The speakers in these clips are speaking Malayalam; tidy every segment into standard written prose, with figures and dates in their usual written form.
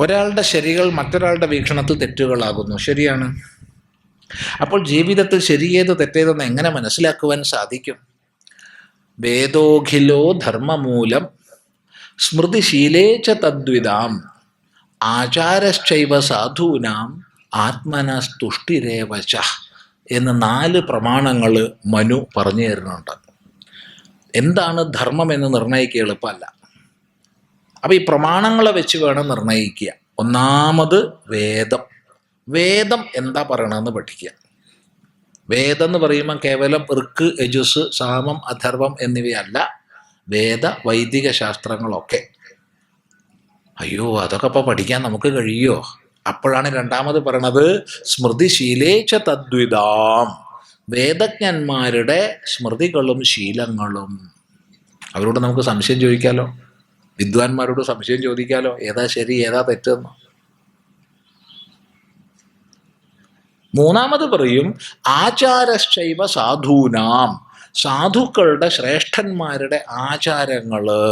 ഒരാളുടെ ശരികൾ മറ്റൊരാളുടെ വീക്ഷണത്തിൽ തെറ്റുകളാകുന്നു. ശരിയാണ്. അപ്പോൾ ജീവിതത്തിൽ ശരിയേത് തെറ്റേതെന്ന് എങ്ങനെ മനസ്സിലാക്കുവാൻ സാധിക്കും? വേദോഖിലോ ധർമ്മമൂലം സ്മൃതിശീലേ ച തദ്വിതാം ആചാരശ്ചൈവ സാധൂനാം ആത്മനസ്തുഷ്ടിരേവ ച എന്ന് 4 പ്രമാണങ്ങൾ മനു പറഞ്ഞു തരുന്നുണ്ട്. എന്താണ് ധർമ്മം എന്ന് നിർണ്ണയിക്കുക എളുപ്പമല്ല. അപ്പം ഈ പ്രമാണങ്ങളെ വെച്ച് വേണം നിർണ്ണയിക്കുക. ഒന്നാമത് വേദം. വേദം എന്താ പറയണമെന്ന് പഠിക്കുക. വേദം എന്ന് പറയുമ്പോൾ കേവലം ഋക്ക്, യജുസ്, സാമം, അഥർവം എന്നിവയല്ല. വേദ വൈദിക ശാസ്ത്രങ്ങളൊക്കെ. അയ്യോ, അതൊക്കെ ഇപ്പോൾ പഠിക്കാൻ നമുക്ക് കഴിയുമോ? അപ്പോഴാണ് രണ്ടാമത് പറയണത് സ്മൃതിശീലേച്ച തദ്വിതാം. വേദജ്ഞന്മാരുടെ സ്മൃതികളും ശീലങ്ങളും. അവരോട് നമുക്ക് സംശയം ചോദിക്കാലോ. വിദ്വാൻമാരോട് സംശയം ചോദിക്കാലോ, ഏതാ ശരി ഏതാ തെറ്റെന്ന്. മൂന്നാമത് പറയും ആചാരശ്ചൈവ സാധൂനാം. സാധുക്കളുടെ ശ്രേഷ്ഠന്മാരുടെ ആചാരങ്ങള്.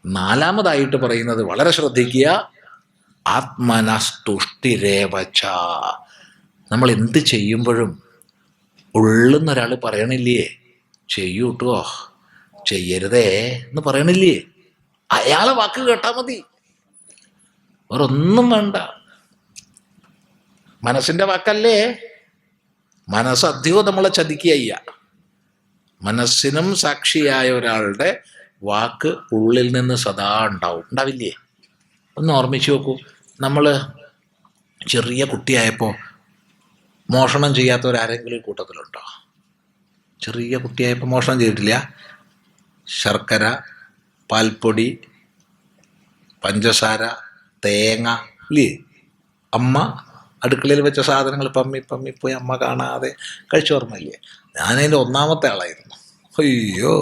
നാലാമതായിട്ട് പറയുന്നത് വളരെ ശ്രദ്ധിക്കുക, ആത്മനസ്തുഷ്ടിരേവച. നമ്മൾ എന്ത് ചെയ്യുമ്പോഴും ഉള്ളുന്നൊരാൾ പറയണില്ലേ ചെയ്യൂട്ടോ, ചെയ്യരുതേ എന്ന് പറയണില്ലേ, അയാളെ വാക്ക് കേട്ടാൽ മതി, വേറൊന്നും വേണ്ട. മനസ്സിൻ്റെ വാക്കല്ലേ. മനസ്സ് അധികവും നമ്മളെ ചതിക്കുകയ്യ. മനസ്സിനും സാക്ഷിയായ ഒരാളുടെ വാക്ക് ഉള്ളിൽ നിന്ന് സദാ ഉണ്ടാവില്ലേ? ഒന്ന് ഓർമ്മിച്ച് നോക്കൂ. നമ്മൾ ചെറിയ കുട്ടിയായപ്പോൾ മോഷണം ചെയ്യാത്തവരാരെങ്കിലും കൂട്ടത്തിലുണ്ടോ? ചെറിയ കുട്ടിയായപ്പോൾ മോഷണം ചെയ്തിട്ടില്ല. ശർക്കര, പാൽപ്പൊടി, പഞ്ചസാര, തേങ്ങ ഇല്ലേ? അമ്മ അടുക്കളയിൽ വെച്ച സാധനങ്ങൾ പമ്മി പോയി അമ്മ കാണാതെ കഴിച്ച ഓർമ്മയില്ലേ? ഞാനതിൻ്റെ ഒന്നാമത്തെ ആളായിരുന്നു. അയ്യോ,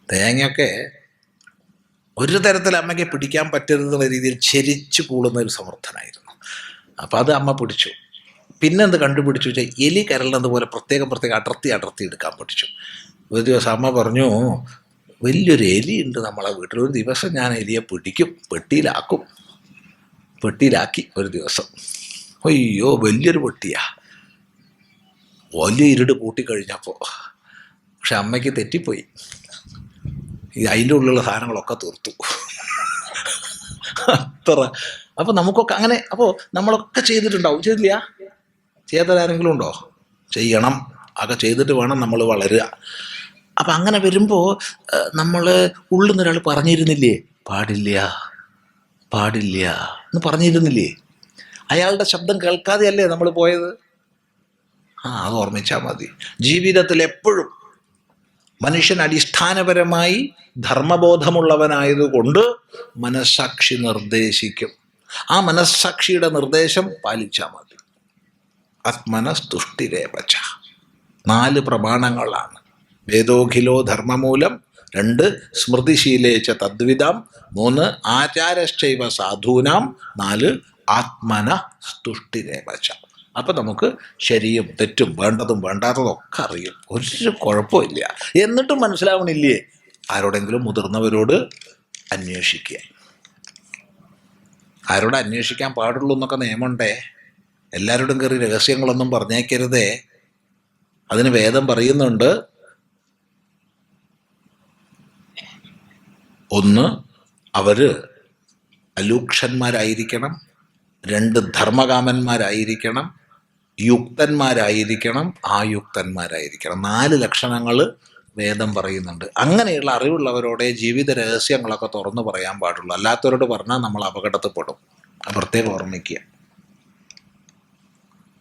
തേങ്ങയൊക്കെ ഒരു തരത്തിൽ അമ്മയ്ക്ക് പിടിക്കാൻ പറ്റരുതെന്നുള്ള രീതിയിൽ ചെരിച്ച് പൂളുന്ന ഒരു സമർത്ഥനായിരുന്നു. അപ്പം അത് അമ്മ പിടിച്ചു. പിന്നെന്ത് കണ്ടുപിടിച്ചു വെച്ചാൽ എലി കരളുന്നത് പോലെ പ്രത്യേകം അടർത്തി എടുക്കാൻ പഠിച്ചു. ഒരു ദിവസം അമ്മ പറഞ്ഞു, വലിയൊരു എലിയുണ്ട് നമ്മളെ വീട്ടിൽ, ഒരു ദിവസം ഞാൻ എലിയെ പിടിക്കും, പെട്ടിയിലാക്കി ഒരു ദിവസം. അയ്യോ, വലിയൊരു പെട്ടിയാ. വലിയ ഇരുട് കൂട്ടിക്കഴിഞ്ഞപ്പോൾ പക്ഷെ അമ്മയ്ക്ക് തെറ്റിപ്പോയി. അതിൻ്റെ ഉള്ളിലുള്ള സാധനങ്ങളൊക്കെ തീർത്തു. അത്ര. അപ്പോൾ നമുക്കൊക്കെ അങ്ങനെ, അപ്പോൾ നമ്മളൊക്കെ ചെയ്തിട്ടുണ്ടാവും. ചെയ്തില്ല? ചെയ്യാത്തവരാരെങ്കിലും ഉണ്ടോ? ചെയ്യണം. അതൊക്കെ ചെയ്തിട്ട് വേണം നമ്മൾ വളരുക. അപ്പം അങ്ങനെ വരുമ്പോൾ നമ്മൾ ഉള്ളിൽ നിന്നൊരാൾ പറഞ്ഞിരുന്നില്ലേ പാടില്ല എന്ന് പറഞ്ഞിരുന്നില്ലേ? അയാളുടെ ശബ്ദം കേൾക്കാതെയല്ലേ നമ്മൾ പോയത്? അത് ഓർമ്മിച്ചാൽ മതി. ജീവിതത്തിൽ എപ്പോഴും മനുഷ്യൻ അടിസ്ഥാനപരമായി ധർമ്മബോധമുള്ളവനായതുകൊണ്ട് മനസ്സാക്ഷി നിർദ്ദേശിക്കും. ആ മനസ്സാക്ഷിയുടെ നിർദ്ദേശം പാലിച്ചാൽ മതി. ആത്മനസ്തുഷ്ടിരേവച. 4 പ്രമാണങ്ങളാണ്. വേദോഖിലോ ധർമ്മമൂലം, 2 സ്മൃതിശീലേച്ച തദ്വിതാം, 3 ആചാരശ്ചൈവ സാധൂനാം, 4 ആത്മനസ്തുഷ്ടിരേവച. അപ്പം നമുക്ക് ശരിയും തെറ്റും വേണ്ടതും വേണ്ടാത്തതും ഒക്കെ അറിയും. ഒരു കുഴപ്പമില്ല. എന്നിട്ടും മനസ്സിലാവണില്ലേ? ആരോടെങ്കിലും മുതിർന്നവരോട് അന്വേഷിക്കുക. ആരോട് അന്വേഷിക്കാൻ പാടുള്ളൂ എന്നൊക്കെ നിയമമുണ്ടേ. എല്ലാവരോടും കയറി രഹസ്യങ്ങളൊന്നും പറഞ്ഞേക്കരുതേ. അതിന് വേദം പറയുന്നുണ്ട്, 1 അവർ അലൂക്ഷന്മാരായിരിക്കണം, 2 ധർമ്മകാമന്മാരായിരിക്കണം, യുക്തന്മാരായിരിക്കണം, ആയുക്തന്മാരായിരിക്കണം. 4 ലക്ഷണങ്ങൾ വേദം പറയുന്നുണ്ട്. അങ്ങനെയുള്ള അറിവുള്ളവരോടെ ജീവിത രഹസ്യങ്ങളൊക്കെ തുറന്നു പറയാൻ പാടുള്ളൂ. അല്ലാത്തവരോട് പറഞ്ഞാൽ നമ്മൾ അപകടത്തിൽപ്പെടും. പ്രത്യേകം ഓർമ്മിക്കുക.